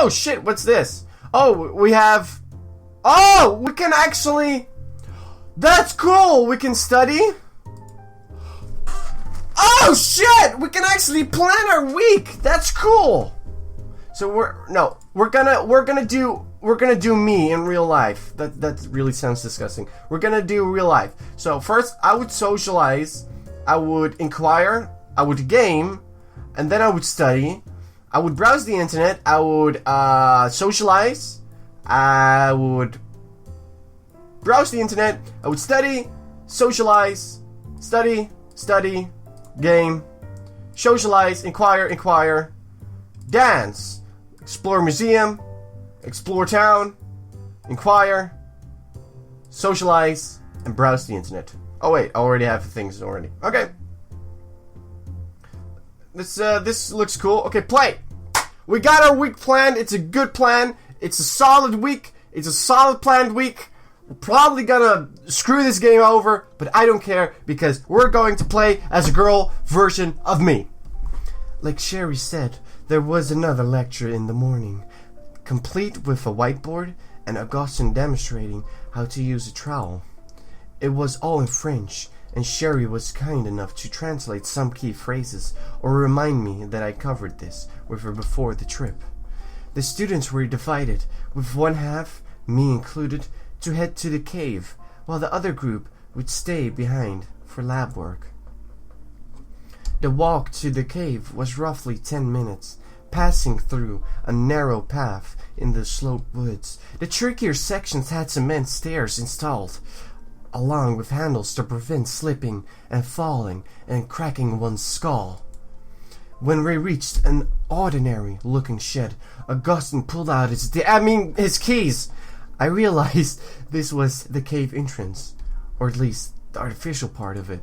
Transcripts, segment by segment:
Oh shit, what's this? Oh, we have... Oh, we can actually... That's cool! We can study? Oh shit! We can actually plan our week! That's cool! So we're gonna do me in real life. That really sounds disgusting. We're gonna do real life. So first I would socialize, I would inquire, I would game, and then I would study. I would browse the internet, I would socialize, I would browse the internet, I would study, socialize, study, game, socialize, inquire, dance, explore museum, explore town, inquire, socialize, and browse the internet. Oh wait, I already have things already. Okay. This looks cool. Okay, play. We got our week planned. It's a good plan. It's a solid week. It's a solid planned week. We're probably gonna screw this game over, but I don't care because we're going to play as a girl version of me. Like Sherry said, there was another lecture in the morning, complete with a whiteboard and Augustine demonstrating how to use a trowel. It was all in French, and Sherry was kind enough to translate some key phrases or remind me that I covered this with her before the trip. The students were divided, with one half, me included, to head to the cave, while the other group would stay behind for lab work. The walk to the cave was roughly 10 minutes, passing through a narrow path in the sloped woods. The trickier sections had cement stairs installed, along with handles to prevent slipping and falling and cracking one's skull. When we reached an ordinary-looking shed, Augustine pulled out his keys. I realized this was the cave entrance, or at least the artificial part of it.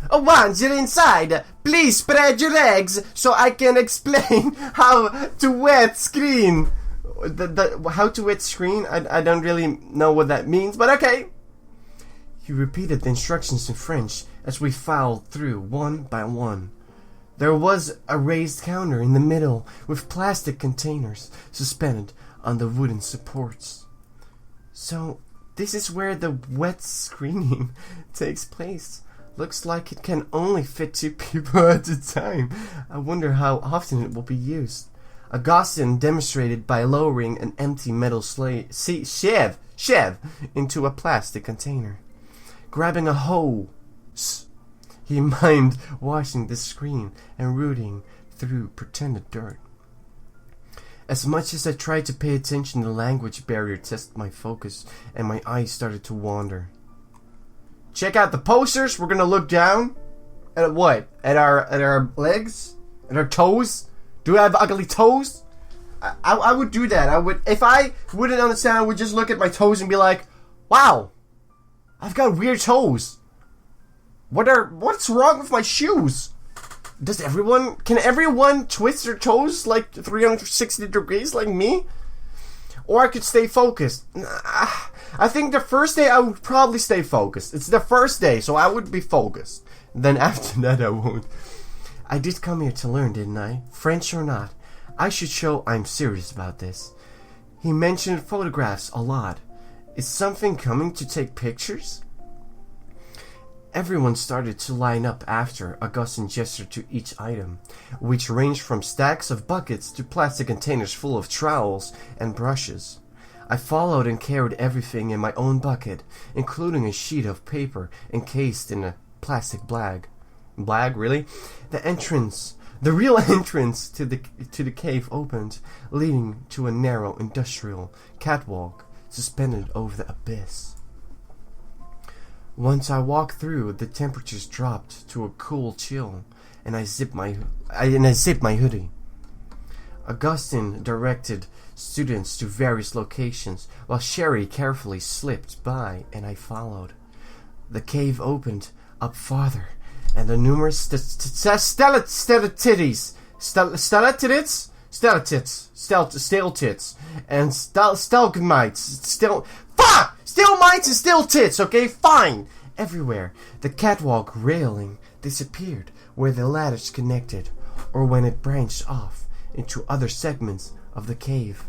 Once you're inside, please spread your legs so I can explain how to wet screen. How to wet screen? I don't really know what that means, but okay. He repeated the instructions in French as we filed through one by one. There was a raised counter in the middle with plastic containers suspended on the wooden supports. So, this is where the wet screening takes place. Looks like it can only fit 2 people at a time. I wonder how often it will be used. Augustine demonstrated by lowering an empty metal shev into a plastic container. Grabbing a hose, he mimed washing the screen and rooting through pretended dirt. As much as I tried to pay attention, the language barrier tested my focus and my eyes started to wander. Check out the posters. We're gonna look down at what? At our legs? At our toes? Do I have ugly toes? I would do that. I would, if I wouldn't understand, I would just look at my toes and be like, wow, I've got weird toes. What's wrong with my shoes? Can everyone twist their toes like 360 degrees like me? Or I could stay focused. I think the first day I would probably stay focused. It's the first day, so I would be focused. Then after that I won't. I did come here to learn, didn't I? French or not, I should show I'm serious about this. He mentioned photographs a lot. Is something coming to take pictures? Everyone started to line up after Augustine gestured to each item, which ranged from stacks of buckets to plastic containers full of trowels and brushes. I followed and carried everything in my own bucket, including a sheet of paper encased in a plastic bag. Blag, really? The real entrance to the cave opened, leading to a narrow industrial catwalk suspended over the abyss. Once I walked through, the temperatures dropped to a cool chill, and I zipped my hoodie. Augustine directed students to various locations, while Sherry carefully slipped by, and I followed. The cave opened up farther, and the numerous stalactites and stalagmites, stalagmites and stalactites, okay, fine, everywhere. The catwalk railing disappeared where the ladders connected, or when it branched off into other segments of the cave.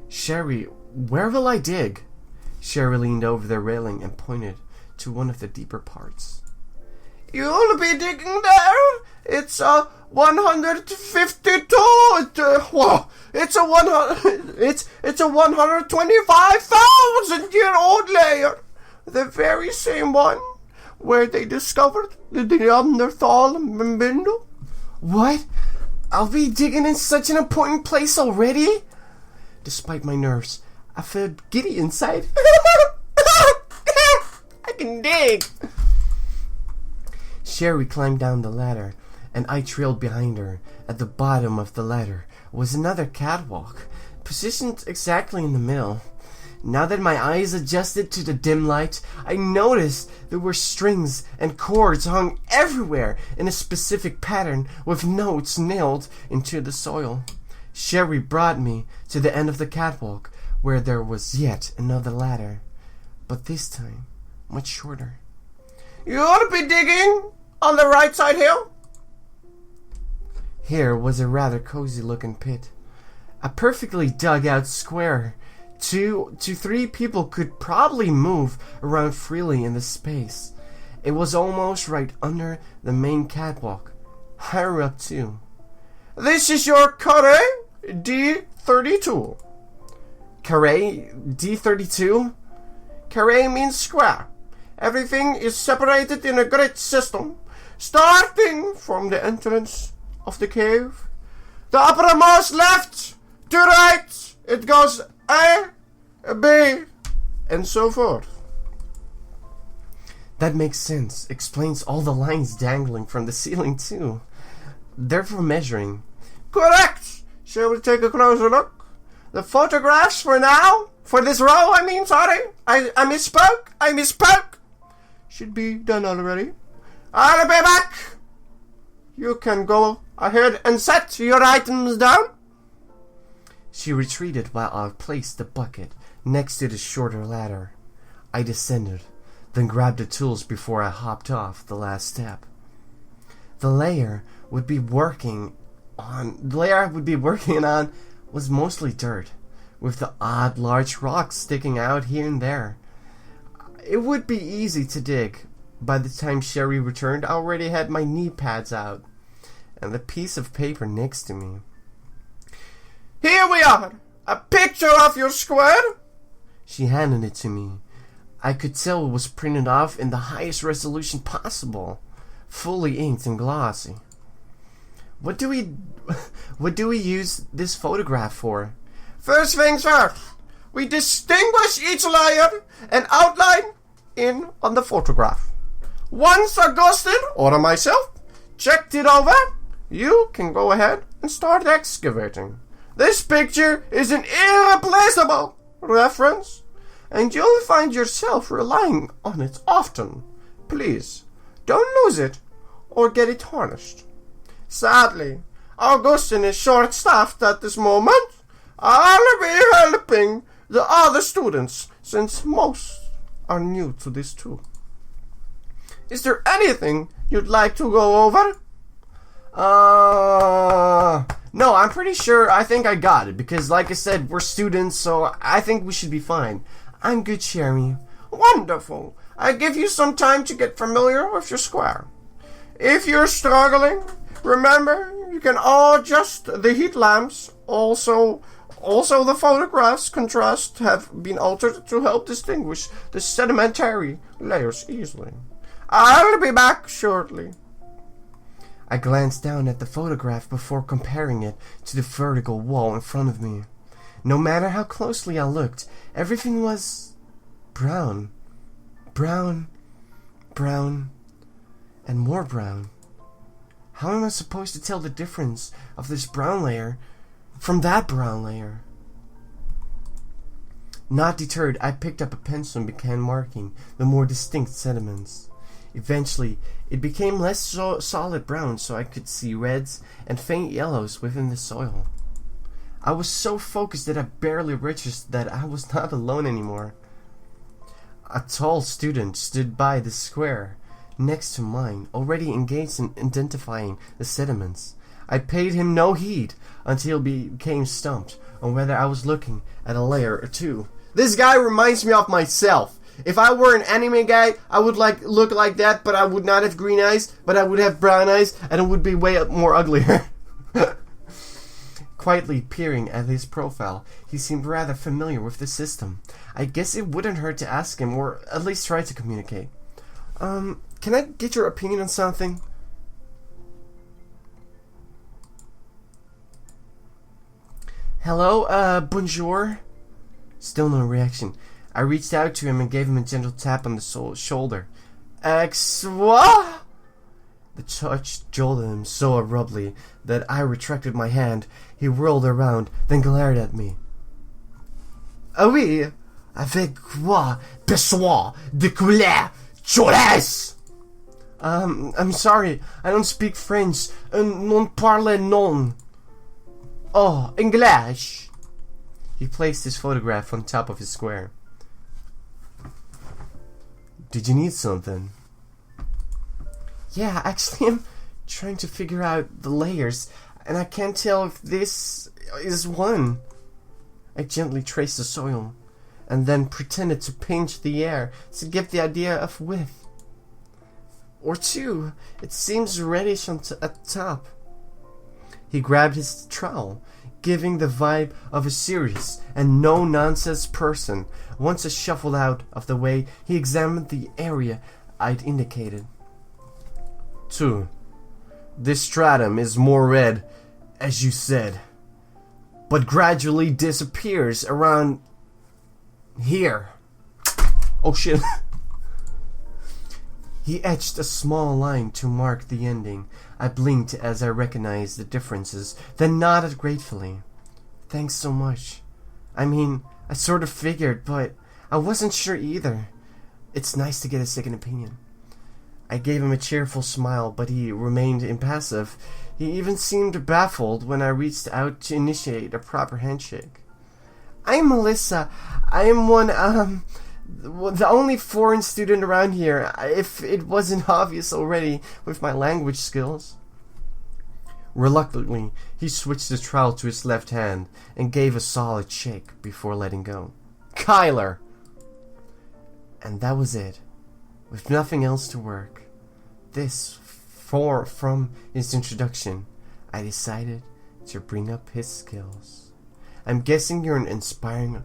Sherry, where will I dig? Sherry leaned over the railing and pointed to one of the deeper parts. You'll be digging there. It's a 152. It's a 125,000-year-old layer. The very same one where they discovered the Neanderthal Mbindo. What? I'll be digging in such an important place already? Despite my nerves, I felt giddy inside. I can dig. Sherry climbed down the ladder, and I trailed behind her. At the bottom of the ladder was another catwalk, positioned exactly in the middle. Now that my eyes adjusted to the dim light, I noticed there were strings and cords hung everywhere in a specific pattern with notes nailed into the soil. Sherry brought me to the end of the catwalk, where there was yet another ladder, but this time much shorter. You ought to be digging on the right side here. Here was a rather cozy-looking pit, a perfectly dug-out square. 2 to 3 people could probably move around freely in the space. It was almost right under the main catwalk, higher up too. This is your carré D32. Carré D32? Carré means square. Everything is separated in a grid system, starting from the entrance of the cave. The uppermost left to right, it goes A, B, and so forth. That makes sense. Explains all the lines dangling from the ceiling too. They're for measuring. Correct! Shall we take a closer look? The photographs for now? For this row, I mean, sorry. I misspoke. Should be done already. I'll be back. You can go ahead and set your items down. She retreated while I placed the bucket next to the shorter ladder. I descended, then grabbed the tools before I hopped off the last step. The layer I would be working on was mostly dirt, with the odd large rocks sticking out here and there. It would be easy to dig. By the time Sherry returned, I already had my knee pads out and the piece of paper next to me. Here we are! A picture of your square! She handed it to me. I could tell it was printed off in the highest resolution possible, fully inked and glossy. What do we use this photograph for? First things first, we distinguish each layer and outline in on the photograph. Once Augustine, or myself, checked it over, you can go ahead and start excavating. This picture is an irreplaceable reference, and you'll find yourself relying on it often. Please, don't lose it or get it tarnished. Sadly, Augustine is short-staffed at this moment. I'll be helping the other students, since most are new to this too. Is there anything you'd like to go over? No, I'm pretty sure I think I got it, because like I said, we're students, so I think we should be fine. I'm good, Sherry. Wonderful. I give you some time to get familiar with your square. If you're struggling, remember, you can adjust the heat lamps. Also the photograph's contrast have been altered to help distinguish the sedimentary layers easily. I'll be back shortly. I glanced down at the photograph before comparing it to the vertical wall in front of me. No matter how closely I looked, everything was brown. Brown, and more brown. How am I supposed to tell the difference of this brown layer from that brown layer? Not deterred, I picked up a pencil and began marking the more distinct sediments. Eventually, it became less solid brown, so I could see reds and faint yellows within the soil. I was so focused that I barely registered that I was not alone anymore. A tall student stood by the square next to mine, already engaged in identifying the sediments. I paid him no heed. until he became stumped on whether I was looking at a layer or two. This guy reminds me of myself. If I were an anime guy, I would look like that, but I would not have green eyes, but I would have brown eyes, and it would be way more uglier. Quietly peering at his profile, he seemed rather familiar with the system. I guess it wouldn't hurt to ask him, or at least try to communicate. Can I get your opinion on something? Hello, bonjour? Still no reaction. I reached out to him and gave him a gentle tap on the shoulder. What? The touch jolted him so abruptly that I retracted my hand. He whirled around, then glared at me. Ah oui, avec quoi besoin de couleur chores? I'm sorry, I don't speak French. Non parle non. Oh, English. He placed his photograph on top of his square. Did you need something? Yeah, actually I'm trying to figure out the layers, and I can't tell if this is one. I gently traced the soil, and then pretended to pinch the air to give the idea of width. Or two. It seems reddish at the top. He grabbed his trowel, giving the vibe of a serious and no-nonsense person. Once I shuffled out of the way, he examined the area I'd indicated. 2. This stratum is more red, as you said, but gradually disappears around here. Oh shit. He etched a small line to mark the ending. I blinked as I recognized the differences, then nodded gratefully. Thanks so much. I mean, I sort of figured, but I wasn't sure either. It's nice to get a second opinion. I gave him a cheerful smile, but he remained impassive. He even seemed baffled when I reached out to initiate a proper handshake. I'm Melissa. I am the only foreign student around here, if it wasn't obvious already with my language skills. Reluctantly, he switched the trowel to his left hand and gave a solid shake before letting go. Kyler! And that was it. With nothing else to work. From his introduction, I decided to bring up his skills. I'm guessing you're inspiring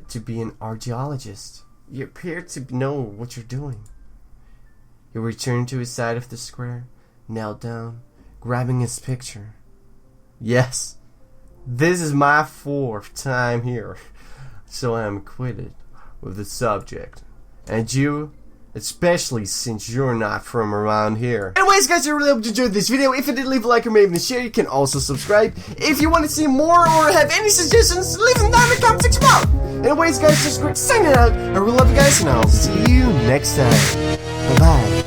to be an archaeologist. You appear to know what you're doing. He returned to his side of the square, knelt down, grabbing his picture. Yes, this is my 4th time here, so I am acquainted with the subject. And you, especially since you're not from around here. Anyways guys, I really hope you enjoyed this video. If you did, leave a like or maybe a share. You can also subscribe. If you want to see more or have any suggestions, leave them down in the comment section below. Anyways guys, just great signing out. I really love you guys, and I'll see you next time. Bye bye.